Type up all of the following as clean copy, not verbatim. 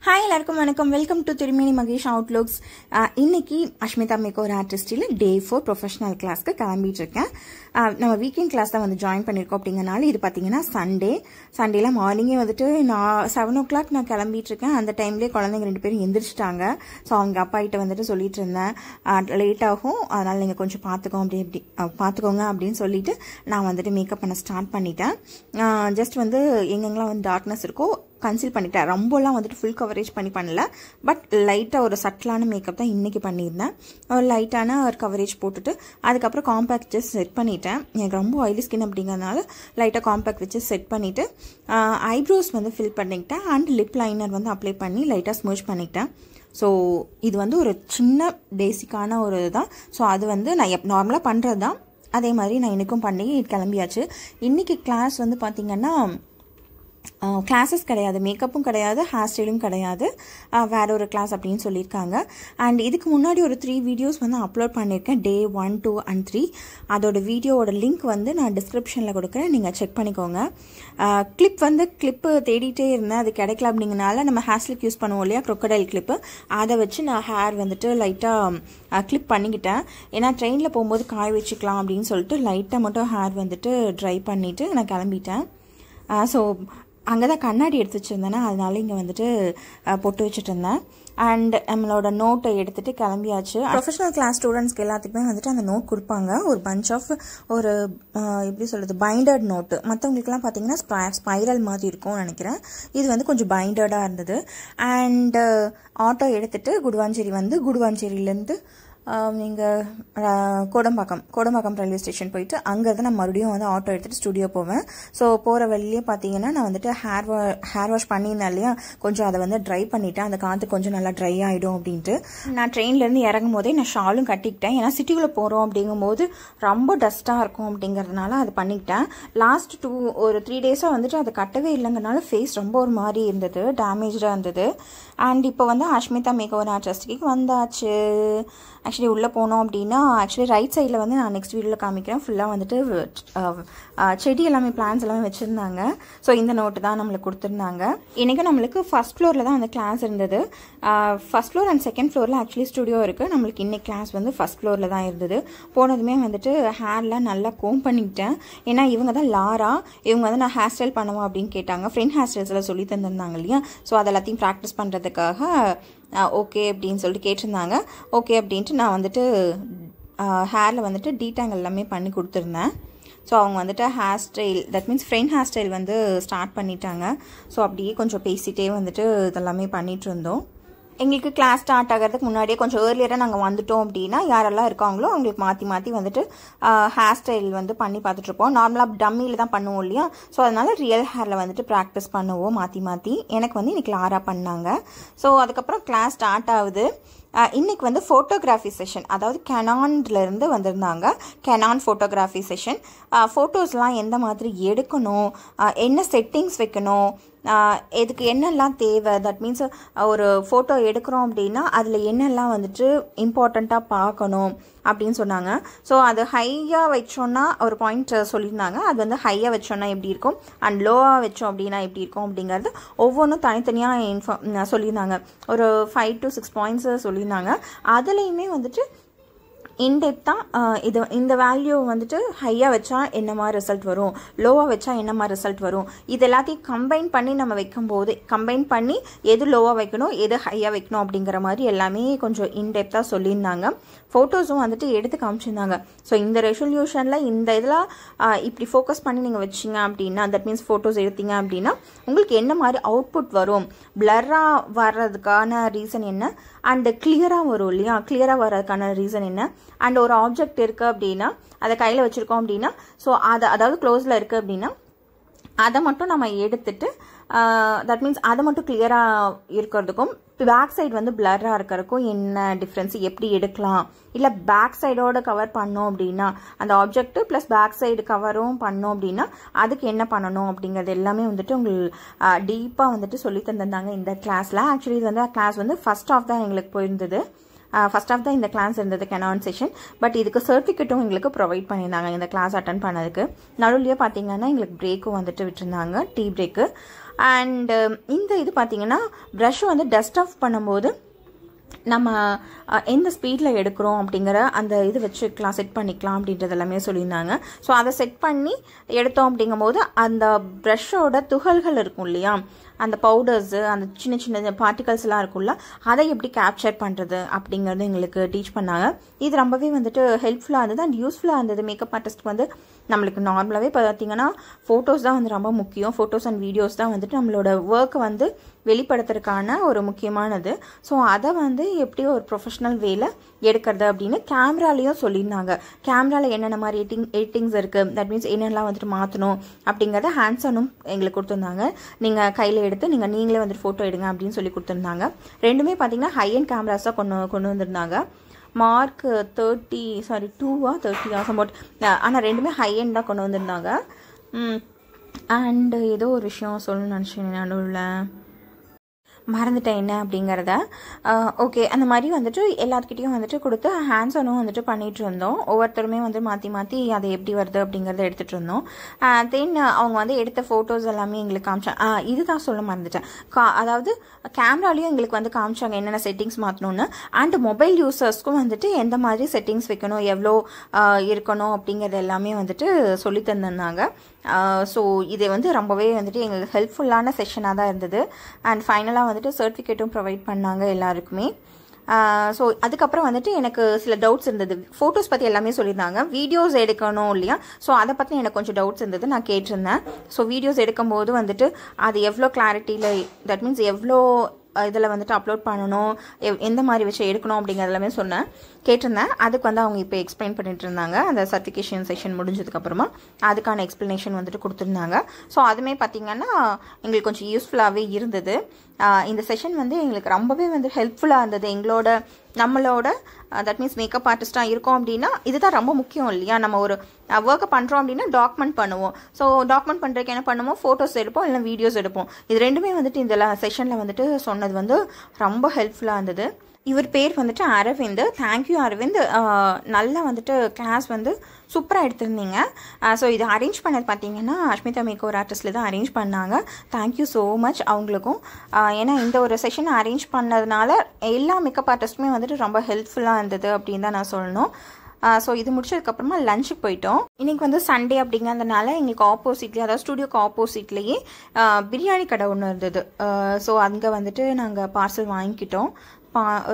Hi எல்லாருக்கும் வணக்கம். Welcome to திருமேனி மகேஷ் அவுட்லுக்ஸ். இன்னைக்கு அஷ்மிதா மேக்கோவர் ஆர்டிஸ்டில் Day 4 ப்ரொஃபஷனல் கிளாஸ்க்கு கிளம்பிட்டு இருக்கேன். நம்ம வீக்கெண்ட் கிளாஸ் தான் ஜாயின் பண்ணியிருக்கோம். அப்படிங்கறனால இது பார்த்தீங்கன்னா சண்டேல மார்னிங்கே நான் 7 o'clock நான் கிளம்பிட்டு இருக்கேன். அந்த டைம்லேயே குழந்தைங்க 2 பேரும் எந்திரிச்சிட்டாங்க. ஸோ அவங்க அப்பா கிட்ட சொல்லிட்டு இருந்தேன் லேட் ஆகும், அதனால நீங்கள் கொஞ்சம் பார்த்துக்கோங்க அப்படின்னு சொல்லிட்டு நான் மேக்கப் பண்ண ஸ்டார்ட் பண்ணிட்டேன். ஜஸ்ட் எங்கெங்கெல்லாம் டார்க்னஸ் இருக்கோ கன்சீல் பண்ணிட்டேன். ரொம்பலாம் ஃபுல் கவரேஜ் பண்ணல, பட் லைட்டாக ஒரு சட்டிலான மேக்கப் தான் இன்னைக்கு பண்ணியிருந்தேன். ஒரு லைட்டான ஒரு கவரேஜ் போட்டுட்டு அதுக்கப்புறம் காம்பேக்ட் வச்சு செட் பண்ணிட்டேன். எனக்கு ரொம்ப ஆயிலி ஸ்கின் அப்படிங்கிறதுனால லைட்டாக காம்பேக்ட் வச்சு செட் பண்ணிவிட்டு ஐப்ரோஸ் ஃபில் பண்ணிக்கிட்டேன். அண்ட் லிப் லைனர் அப்ளை பண்ணி லைட்டாக ஸ்மர்ச் பண்ணிக்கிட்டேன். ஸோ இது ஒரு சின்ன பேசிக்கான ஒரு இதுதான். ஸோ அது நான் நார்மலாக பண்ணுறது தான். அதே மாதிரி நான் இன்றைக்கும் பண்ணி கிளம்பியாச்சு. இன்றைக்கி கிளாஸ் பார்த்தீங்கன்னா கிளாஸஸ் கிடையாது, மேக்கப்பும் கிடையாது, ஹேர் ஸ்டைலும் கிடையாது, வேற ஒரு கிளாஸ் அப்படின்னு சொல்லியிருக்காங்க. அண்ட் இதுக்கு முன்னாடி ஒரு 3 வீடியோஸ் அப்லோட் பண்ணியிருக்கேன், Day 1, 2 and 3. அதோட வீடியோவோட லிங்க் நான் டிஸ்கிரிப்ஷனில் கொடுக்குறேன், நீங்கள் செக் பண்ணிக்கோங்க. கிளிப்பு தேடிட்டே இருந்தேன், அது கிடைக்கல. அப்படிங்கனால நம்ம ஹேர் ஸ்லிக் யூஸ் பண்ணுவோம் இல்லையா, crocodile கிளிப்பு, அதை வச்சு நான் ஹேர் லைட்டாக கிளிப் பண்ணிக்கிட்டேன். ஏன்னா ட்ரெயினில் போகும்போது காய வச்சுக்கலாம் அப்படின்னு சொல்லிட்டு லைட்டாக மட்டும் ஹேர் ட்ரை பண்ணிவிட்டு நான் கிளம்பிட்டேன். ஸோ அங்கே தான் கண்ணாடி எடுத்து வச்சுருந்தேன்னா அதனால இங்கே பொட்டு வச்சுட்டு இருந்தேன். அண்ட் நம்மளோட நோட்டை எடுத்துகிட்டு கிளம்பியாச்சு. ப்ரொஃபஷனல் கிளாஸ் ஸ்டூடெண்ட்ஸ்க்கு எல்லாத்துக்குமே அந்த நோட் கொடுப்பாங்க. ஒரு பஞ்ச் ஆஃப் ஒரு எப்படி சொல்கிறது, பைண்டட் நோட்டு. மற்றவங்களுக்குலாம் பார்த்தீங்கன்னா ஸ்பைரல் மாதிரி இருக்கும்னு நினைக்கிறேன். இது கொஞ்சம் பைண்டடாக இருந்தது. அண்ட் ஆட்டோ எடுத்துகிட்டு குடுவாஞ்சேரியிலேருந்து நீங்கள் கோடம்பாக்கம் ரயில்வே ஸ்டேஷன் போயிட்டு அங்கே தான் நான் மறுபடியும் ஆட்டோ எடுத்துகிட்டு ஸ்டுடியோ போவேன். ஸோ போகிற வழியே பார்த்தீங்கன்னா நான் ஹேர் வாஷ் பண்ணியிருந்தேன் இல்லையா, கொஞ்சம் அதை ட்ரை பண்ணிவிட்டேன். அந்த காற்று கொஞ்சம் நல்லா ட்ரை ஆகிடும் அப்படின்ட்டு நான் ட்ரெயின்லேருந்து இறங்கும் போதே நான் ஷாலும் கட்டிக்கிட்டேன். ஏன்னா சிட்டிக்குள்ளே போகிறோம் அப்படிங்கும்போது ரொம்ப டஸ்ட்டாக இருக்கும் அப்படிங்கிறதுனால அதை பண்ணிக்கிட்டேன். லாஸ்ட் ஒரு 3 டேஸாக அதை கட்டவே இல்லைங்கிறனால ஃபேஸ் ரொம்ப ஒரு மாதிரி இருந்தது, டேமேஜாக இருந்தது. அண்ட் இப்போ அஷ்மிதா மேக்கோவர் ஆர்டிஸ்ட்க்கு வந்தாச்சு. ஆக்சுவலி உள்ளே போனோம் அப்படின்னா ரைட் சைடில் நான் நெக்ஸ்ட் வீடியோவில் காமிக்கிறேன். ஃபுல்லாக செடி எல்லாமே, பிளான்ஸ் எல்லாமே வச்சுருந்தாங்க. ஸோ இந்த நோட்டு தான் நம்மளுக்கு கொடுத்துருந்தாங்க. இன்றைக்கி நம்மளுக்கு ஃபர்ஸ்ட் ஃப்ளோரில் தான் கிளாஸ் இருந்தது. ஃபர்ஸ்ட் ஃப்ளோர் அண்ட் செகண்ட் ஃப்ளோரில் ஆக்சுவலி ஸ்டுடியோ இருக்குது. நம்மளுக்கு இன்னைக்கு கிளாஸ் ஃபர்ஸ்ட் ஃப்ளோரில் தான் இருந்தது. போனதுமே ஹேர்லாம் நல்லா கோம் பண்ணிக்கிட்டேன். ஏன்னா இவங்க தான் லாரா, இவங்க நான் ஹேர் ஸ்டைல் பண்ணுவோம் அப்படின்னு கேட்டாங்க. ஃப்ரெண்ட் ஹேர் ஸ்டைல்ஸ் எல்லாம் சொல்லி தந்திருந்தாங்க இல்லையா, ஸோ அது எல்லாத்தையும் ப்ராக்டிஸ் பண்ணுறதுக்காக ஓகே அப்படின்னு சொல்லிட்டு கேட்டிருந்தாங்க. ஓகே அப்படின்ட்டு நான் ஹேரில் டீடாங் எல்லாமே பண்ணி கொடுத்துருந்தேன். ஸோ அவங்க hair style, that means friend hair style start பண்ணிட்டாங்க. ஸோ அப்படியே கொஞ்சம் பேசிகிட்டே இதெல்லாமே பண்ணிகிட்டு இருந்தோம். எங்களுக்கு கிளாஸ் ஸ்டார்ட் ஆகிறதுக்கு முன்னாடியே கொஞ்சம் ஏர்லியராக நாங்கள் வந்துட்டோம் அப்படின்னா யாரெல்லாம் இருக்காங்களோ அவங்களுக்கு மாற்றி ஹேர் ஸ்டைல் பண்ணி பார்த்துட்ருப்போம். நார்மலாக டம்மியில் தான் பண்ணுவோம் இல்லையா, ஸோ அதனால ரியல் ஹேரில் ப்ராக்டிஸ் பண்ணுவோம் மாற்றி. எனக்கு இன்னைக்கு லாரா பண்ணாங்க. ஸோ அதுக்கப்புறம் கிளாஸ் ஸ்டார்ட் ஆகுது. இன்னைக்கு ஃபோட்டோகிராஃபி செஷன், அதாவது கெனான்லேருந்து வந்திருந்தாங்க. Canon photography session. ஃபோட்டோஸ்லாம் எந்த மாதிரி எடுக்கணும், என்ன செட்டிங்ஸ் வைக்கணும், இதுக்கு என்னெல்லாம் தேவை, தட் மீன்ஸ் ஒரு ஃபோட்டோ எடுக்கிறோம் அப்படின்னா அதில் என்னெல்லாம் இம்பார்ட்டண்ட்டாக பார்க்கணும் அப்படின்னு சொன்னாங்க. ஸோ அது ஹையாக வச்சோன்னா ஒரு பாயிண்ட் சொல்லியிருந்தாங்க. அது ஹையாக வச்சோன்னா எப்படி இருக்கும் அண்ட் லோவாக வச்சோம் அப்படின்னா எப்படி இருக்கும் அப்படிங்கிறது ஒவ்வொன்றும் தனித்தனியாக சொல்லியிருந்தாங்க. ஒரு 5 to 6 பாயிண்ட்ஸ் சொல்லியிருந்தாங்க. அதுலேயுமே இன்டெப்த்தாக இந்த வேல்யூ ஹையாக வச்சா என்ன மாதிரி ரிசல்ட் வரும், லோவாக வச்சா என்ன மாதிரி ரிசல்ட் வரும், இது எல்லாத்தையும் கம்பைன் பண்ணி நம்ம வைக்கும்போது கம்பைன் பண்ணி எது லோவாக வைக்கணும் எது ஹையாக வைக்கணும் அப்படிங்கிற மாதிரி எல்லாமே கொஞ்சம் இன்டெப்த்தாக சொல்லியிருந்தாங்க. ஃபோட்டோஸும் எடுத்து காமிச்சிருந்தாங்க. ஸோ இந்த ரெசல்யூஷனில் இந்த இதெல்லாம் இப்படி ஃபோக்கஸ் பண்ணி நீங்கள் வச்சிங்க அப்படின்னா, தட் மீன்ஸ் ஃபோட்டோஸ் எடுத்தீங்க அப்படின்னா உங்களுக்கு என்ன மாதிரி அவுட்புட் வரும், பிளர்ராக வர்றதுக்கான ரீசன் என்ன, அண்ட் கிளியராக வரும் இல்லையா, கிளியராக வர்றதுக்கான ரீசன் என்ன, அண்ட் ஒரு ஆப்ஜெக்ட் இருக்குது அப்படின்னா அதை கையில் வச்சுருக்கோம் அப்படின்னா, ஸோ அதாவது க்ளோஸில் இருக்குது அப்படின்னா அதை மட்டும் நம்ம எடுத்துட்டு தட் மீன்ஸ் அதை மட்டும் கிளியராக இருக்கிறதுக்கும் பேக் சைடு பிளர்ராக இருக்கிறதுக்கும் என்ன டிஃப்ரென்ஸ், எப்படி எடுக்கலாம், இல்லை பேக் சைடோட கவர் பண்ணோம் அப்படின்னா அந்த ஆப்ஜெக்ட் ப்ளஸ் பேக் சைடு கவரும் பண்ணோம் அப்படின்னா அதுக்கு என்ன பண்ணணும் அப்படிங்கிறது எல்லாமே உங்களுக்கு டீப்பாக சொல்லி தந்திருந்தாங்க இந்த கிளாஸில். ஆக்சுவலி இது கிளாஸ் ஃபர்ஸ்ட் ஆஃப் தான் எங்களுக்கு போயிருந்தது. ஃபர்ஸ்ட் ஆஃப் தான் இந்த கிளாஸ் இருந்தது கெனான் செஷன். பட் இதுக்கு சர்டிஃபிகேட்டும் எங்களுக்கு ப்ரொவைட் பண்ணியிருந்தாங்க இந்த கிளாஸ் அட்டன் பண்ணதுக்கு. நடுவுலையே பார்த்தீங்கன்னா எங்களுக்கு பிரேக்கும் வந்துட்டு விட்டுருந்தாங்க, டீ பிரேக்கு. அண்ட் இந்த இது பார்த்தீங்கன்னா ப்ரஷ் வந்து டஸ்ட் ஆஃப் பண்ணும்போது நம்ம எந்த ஸ்பீடில் எடுக்கிறோம் அப்படிங்கிற அந்த இது வச்சுக்கலாம், செட் பண்ணிக்கலாம் அப்படின்றது எல்லாமே சொல்லியிருந்தாங்க. ஸோ அதை செட் பண்ணி எடுத்தோம் அப்படிங்கும்போது அந்த ப்ரஷ்ஷோட துகள்கள் இருக்கும் இல்லையா, அந்த பவுடர்ஸு, அந்த சின்ன சின்ன பார்ட்டிகல்ஸ்லாம் இருக்கும்ல, அதை எப்படி கேப்சர் பண்ணுறது அப்படிங்கிறது எங்களுக்கு டீச் பண்ணாங்க. இது ரொம்பவே வந்துட்டு ஹெல்ப்ஃபுல்லாக இருந்தது அண்ட் யூஸ்ஃபுல்லாக இருந்தது. மேக்கப் ஆர்டிஸ்ட்க்கு வந்து நம்மளுக்கு நார்மலாகவே பார்த்தீங்கன்னா ஃபோட்டோஸ் தான் வந்து ரொம்ப முக்கியம். ஃபோட்டோஸ் அண்ட் வீடியோஸ் தான் வந்துட்டு நம்மளோட ஒர்க்கை வந்து வெளிப்படுத்துறதுக்கான ஒரு முக்கியமானது. ஸோ அதை வந்து எப்படி ஒரு ப்ரொஃபஷனல் வேல எடுக்கிறது அப்படின்னு கேமராலையும் சொல்லியிருந்தாங்க. கேமராவில் என்னென்ன மாதிரி எடிட்டிங்ஸ் இருக்குது, தட் மீன்ஸ் என்னென்னலாம் வந்துட்டு மாற்றணும் அப்படிங்கிறத ஹேண்ட்ஸனும் எங்களுக்கு கொடுத்துருந்தாங்க. நீங்கள் கையில் எடுத்து நீங்களே வந்துட்டு ஃபோட்டோ எடுங்க அப்படின்னு சொல்லி கொடுத்துருந்தாங்க. ரெண்டுமே பார்த்தீங்கன்னா ஹை அண்ட் கேமராஸ் தான் கொண்டு வந்திருந்தாங்க. மார்க் 30 சம்போட். ஆனால் ரெண்டுமே ஹை அண்ட் தான் கொண்டு வந்திருந்தாங்க. அண்ட் ஏதோ ஒரு விஷயம் சொல்லணும்னு நினச்சேன், நடுவில் மறந்துட்டேன் என்ன அப்படிங்கிறத. ஓகே, அந்த மாதிரி வந்துட்டு எல்லாத்துக்கிட்டையும் வந்துட்டு கொடுத்து ஹேண்ட்ஸனும் வந்துட்டு பண்ணிட்டு இருந்தோம். ஒவ்வொருத்தருமே வந்து மாற்றி அதை எப்படி வருது அப்படிங்கிறத எடுத்துகிட்டு இருந்தோம். தென் அவங்க வந்து எடுத்த ஃபோட்டோஸ் எல்லாமே எங்களுக்கு காமிச்சாங்க. இதுதான் சொல்ல மறந்துட்டேன். அதாவது கேமராலையும் எங்களுக்கு வந்து காமிச்சாங்க என்னென்ன செட்டிங்ஸ் மாற்றணும்னு. அண்ட் மொபைல் யூசர்ஸ்க்கும் வந்துட்டு எந்த மாதிரி செட்டிங்ஸ் வைக்கணும், எவ்வளோ இருக்கணும் அப்படிங்கிறது எல்லாமே வந்துட்டு சொல்லி தந்திருந்தாங்க. ஸோ இது வந்து ரொம்பவே வந்துட்டு எங்களுக்கு ஹெல்ப்ஃபுல்லான செஷனாக தான் இருந்தது. அண்ட் ஃபைனலாக வந்துட்டு சர்டிஃபிகேட்டும் ப்ரொவைட் பண்ணாங்க எல்லாருக்குமே. ஸோ அதுக்கப்புறம் வந்துட்டு எனக்கு சில டவுட்ஸ் இருந்தது. ஃபோட்டோஸ் பற்றி எல்லாமே சொல்லியிருந்தாங்க. வீடியோஸ் எடுக்கணும் இல்லையா, ஸோ அதை பற்றி எனக்கு கொஞ்சம் டவுட்ஸ் இருந்தது, நான் கேட்டிருந்தேன். ஸோ வீடியோஸ் எடுக்கும்போது வந்துட்டு அது எவ்வளோ கிளாரிட்டியில், தட் மீன்ஸ் எவ்வளோ இதில் வந்துட்டு அப்லோட் பண்ணணும், எந்த மாதிரி வச்சு எடுக்கணும் அப்படிங்கிறது எல்லாமே கேட்டிருந்தேன். அதுக்கு வந்து அவங்க இப்போ எக்ஸ்பிளைன் பண்ணிட்டு இருந்தாங்க. அந்த சர்டிஃபிகேஷன் செஷன் முடிஞ்சதுக்கப்புறமா அதுக்கான எக்ஸ்ப்ளனேஷன் வந்துட்டு கொடுத்துருந்தாங்க. ஸோ அதுவுமே பார்த்தீங்கன்னா எங்களுக்கு கொஞ்சம் யூஸ்ஃபுல்லாகவே இருந்தது. இந்த செஷன் வந்து எங்களுக்கு ரொம்பவே வந்து ஹெல்ப்ஃபுல்லாக இருந்தது. நம்மளோட தட் மீன்ஸ் மேக்கப் ஆர்டிஸ்டாக இருக்கோம் அப்படின்னா இதுதான் ரொம்ப முக்கியம் இல்லையா. நம்ம ஒரு ஒர்க்கை பண்ணுறோம் அப்படின்னா டாக்குமெண்ட் பண்ணுவோம். ஸோ டாக்குமெண்ட் பண்ணுறதுக்கு என்ன பண்ணுவோம், ஃபோட்டோஸ் எடுப்போம், இல்லை வீடியோஸ் எடுப்போம். இது ரெண்டுமே வந்துட்டு இந்த செஷனில் வந்துட்டு சொன்னது வந்து ரொம்ப ஹெல்ப்ஃபுல்லாக இருந்தது. இவர் பேர் வந்துட்டு அரவிந்த். தேங்க்யூ அரவிந்த். நல்லா வந்துட்டு கிளாஸ் வந்து சூப்பராக எடுத்திருந்தீங்க. ஸோ இது அரேஞ்ச் பண்ணது பார்த்தீங்கன்னா அஷ்மிதா மேக்கோவர் ஆர்டிஸ்டில் தான் அரேஞ்ச் பண்ணாங்க. தேங்க்யூ ஸோ மச் அவங்களுக்கும். ஏன்னா இந்த ஒரு செஷனை அரேஞ்ச் பண்ணதுனால எல்லா மேக்கப் ஆர்டிஸ்ட்டுமே வந்துட்டு ரொம்ப ஹெல்ப்ஃபுல்லாக இருந்தது அப்படின்னு தான் நான் சொல்லணும். ஸோ இது முடிச்சதுக்கப்புறமா லஞ்சுக்கு போயிட்டோம். இன்றைக்கி வந்து சண்டே அப்படிங்கிறதுனால எங்களுக்கு ஆப்போசிட்லேயே, அதாவது ஸ்டூடியோக்கு ஆப்போசிட்லேயே பிரியாணி கடை ஒன்று இருந்தது. ஸோ அங்கே வந்துட்டு நாங்கள் பார்சல் வாங்கிக்கிட்டோம்.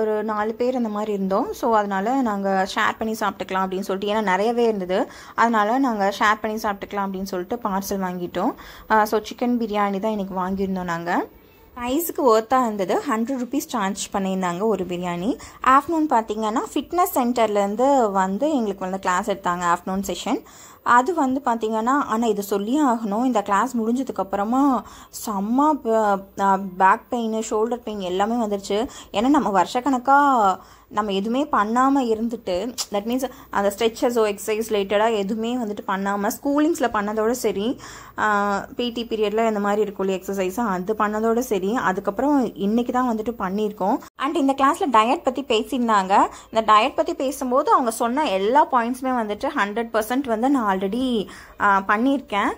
ஒரு 4 பேர் அந்த மாதிரி இருந்தோம். ஸோ அதனால் நாங்கள் ஷேர் பண்ணி சாப்பிட்டுக்கலாம் அப்படின்னு சொல்லிட்டு, ஏன்னா நிறையவே இருந்தது, அதனால் நாங்கள் ஷேர் பண்ணி சாப்பிட்டுக்கலாம் அப்படின்னு சொல்லிட்டு பார்சல் வாங்கிட்டோம். ஸோ சிக்கன் பிரியாணி தான் இன்றைக்கி வாங்கியிருந்தோம் நாங்கள். ப்ரைஸுக்கு ஒர்த்தாக இருந்தது. 100 rupees சார்ஜ் பண்ணியிருந்தாங்க ஒரு பிரியாணி. ஆஃப்டர்நூன் பார்த்தீங்கன்னா ஃபிட்னஸ் சென்டர்லேருந்து வந்து எங்களுக்கு வந்து கிளாஸ் எடுத்தாங்க, ஆஃப்டர்நூன் செஷன். அது வந்து பார்த்தீங்கன்னா, ஆனால் இது சொல்லியே ஆகணும், இந்த கிளாஸ் முடிஞ்சதுக்கப்புறமா செம்ம பேக் பெயின், ஷோல்டர் பெயின் எல்லாமே வந்துருச்சு. ஏன்னா நம்ம வருஷக்கணக்காக நம்ம எதுவுமே பண்ணாமல் இருந்துட்டு, தட் மீன்ஸ் அந்த ஸ்ட்ரெச்சஸோ எக்ஸசைஸ் ரிலேட்டடாக எதுவுமே வந்துட்டு பண்ணாமல் ஸ்கூலிங்ஸில் பண்ணதோடு சரி, பிடி பீரியடில் இந்த மாதிரி இருக்கும் இல்லையா எக்ஸசைஸாக, அது பண்ணதோடு சரி, அதுக்கப்புறம் இன்றைக்கி தான் வந்துட்டு பண்ணியிருக்கோம். அண்ட் இந்த கிளாஸில் டயட் பற்றி பேசியிருந்தாங்க. இந்த டயட் பற்றி பேசும்போது அவங்க சொன்ன எல்லா பாயிண்ட்ஸுமே வந்துட்டு 100% வந்து நான் ஆல்ரெடி பண்ணியிருக்கேன்.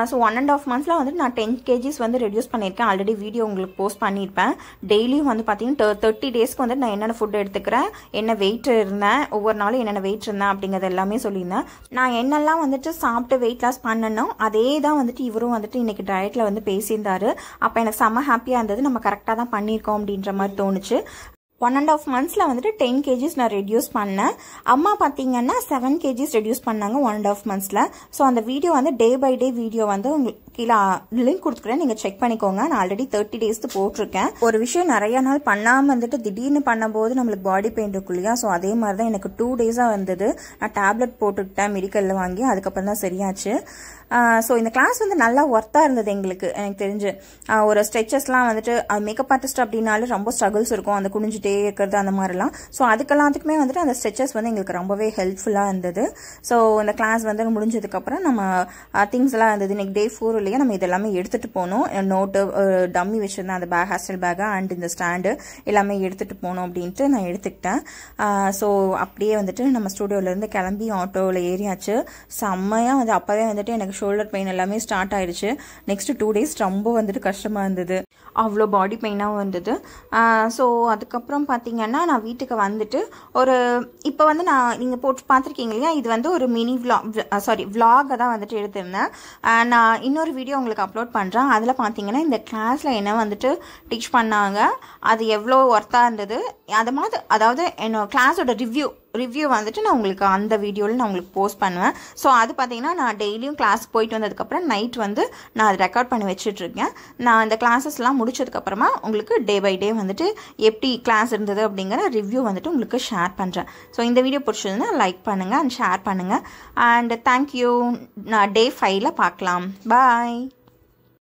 ஸோ 1.5 months வந்துட்டு நான் 10 kgs வந்து ரெடியூஸ் பண்ணியிருக்கேன். ஆல்ரெடி வீடியோ உங்களுக்கு போஸ்ட் பண்ணியிருப்பேன். டெய்லியும் வந்து பார்த்தீங்கன்னா 30 daysக்கு வந்து நான் என்னென்ன ஃபுட் எடுத்துக்கிறேன், என்ன வெயிட் இருந்தேன், ஒவ்வொரு நாளும் என்னென்ன வெயிட் இருந்தேன் அப்படிங்கிறது எல்லாமே சொல்லியிருந்தேன். நான் என்னெல்லாம் வந்துட்டு சாப்பிட்டு வெயிட் லாஸ் பண்ணணும் அதே தான் வந்துட்டு இவரும் வந்துட்டு இன்னைக்கு டயட்டில் வந்து பேசியிருந்தாரு. அப்போ எனக்கு செம்ம ஹாப்பியாக இருந்தது. நம்ம கரெக்டாக தான் பண்ணியிருக்கோம் அப்படின்ற மாதிரி தோணுச்சு. 1.5 months வந்துட்டு 10 kgs நான் ரெடியூஸ் பண்ணேன். அம்மா பார்த்தீங்கன்னா 7 kgs ரெடியூஸ் பண்ணாங்க 1.5 months. ஸோ அந்த வீடியோ வந்து டே பை டே வீடியோ வந்து உங்களுக்கு கீழே லிங்க் கொடுத்துக்கிறேன், நீங்கள் செக் பண்ணிக்கோங்க. நான் ஆல்ரெடி 30 days போட்டிருக்கேன். ஒரு விஷயம் நிறைய நாள் பண்ணாமல் வந்துட்டு திடீர்னு பண்ணும்போது நம்மளுக்கு பாடி பெயின் இருக்கும் இல்லையா, ஸோ அதே மாதிரி தான் எனக்கு 2 days வந்தது. நான் டேப்லெட் போட்டுக்கிட்டேன் மெடிக்கலில் வாங்கி, அதுக்கப்புறம் தான் சரியாச்சு. ஸோ இந்த கிளாஸ் வந்து நல்லா ஒர்த்தாக இருந்தது எங்களுக்கு. எனக்கு தெரிஞ்சு ஒரு ஸ்ட்ரெச்சஸ்லாம் வந்துட்டு மேக்கப் ஆர்டிஸ்ட் அப்படின்னாலும் ரொம்ப ஸ்ட்ரகிள்ஸ் இருக்கும், அந்த குனிஞ்சிட்டே இருக்கிறது அந்த மாதிரிலாம். ஸோ அதுக்கெல்லாத்துக்குமே வந்துட்டு அந்த ஸ்ட்ரெச்சஸ் வந்து எங்களுக்கு ரொம்பவே ஹெல்ப்ஃபுல்லாக இருந்தது. ஸோ இந்த கிளாஸ் வந்து முடிஞ்சதுக்கப்புறம் நம்ம திங்ஸ் எல்லாம் இருந்தது. இன்னைக்கு Day 4 வழியாக நம்ம இதெல்லாமே எடுத்துகிட்டு போகணும். நோட்டு டம்மி வச்சுருந்தேன், அந்த பேக் ஹாஸ்டல் பேக்கு அண்ட் இந்த ஸ்டாண்டு எல்லாமே எடுத்துகிட்டு போகணும் அப்படின்ட்டு நான் எடுத்துக்கிட்டேன். ஸோ அப்படியே வந்துட்டு நம்ம ஸ்டூடியோலேருந்து கிளம்பி ஆட்டோவில் ஏறியாச்சு. செம்மையாக வந்து அப்போவே வந்துட்டு எனக்கு ஷோல்டர் பெயின் எல்லாமே ஸ்டார்ட் ஆயிடுச்சு. நெக்ஸ்ட் 2 days ரொம்ப வந்துட்டு கஷ்டமாக இருந்தது, அவ்வளோ பாடி பெயினாகவும் இருந்தது. ஸோ அதுக்கப்புறம் பார்த்தீங்கன்னா நான் வீட்டுக்கு வந்துட்டு இப்போ வந்து நீங்கள் போட்டு பார்த்துருக்கீங்க இல்லையா, இது வந்து ஒரு மினி vlog தான் வந்துட்டு எடுத்திருந்தேன். நான் இன்னொரு வீடியோ உங்களுக்கு அப்லோட் பண்ணுறேன். அதில் பார்த்தீங்கன்னா இந்த கிளாஸில் என்ன வந்துட்டு டீச் பண்ணாங்க, அது எவ்வளோ ஒர்த்தாக இருந்தது, அதாவது என்னோட கிளாஸோட ரிவ்யூ வந்துட்டு நான் உங்களுக்கு அந்த வீடியோவில் நான் உங்களுக்கு போஸ்ட் பண்ணுவேன். ஸோ அது பார்த்தீங்கன்னா நான் டெய்லியும் கிளாஸ்க்கு போயிட்டு வந்ததுக்கப்புறம் நைட் வந்து நான் அதை ரெக்கார்ட் பண்ணி வச்சுட்ருக்கேன். நான் இந்த கிளாஸஸ்லாம் முடிச்சதுக்கப்புறமா உங்களுக்கு டே பை டே வந்துட்டு எப்படி கிளாஸ் இருந்தது அப்படிங்கிற ரிவ்யூ வந்துட்டு உங்களுக்கு ஷேர் பண்ணுறேன். ஸோ இந்த வீடியோ பிடிச்சதுன்னா லைக் பண்ணுங்கள் அண்ட் ஷேர் பண்ணுங்கள். And thank you. நான் Day 5ல் பார்க்கலாம். பாய்.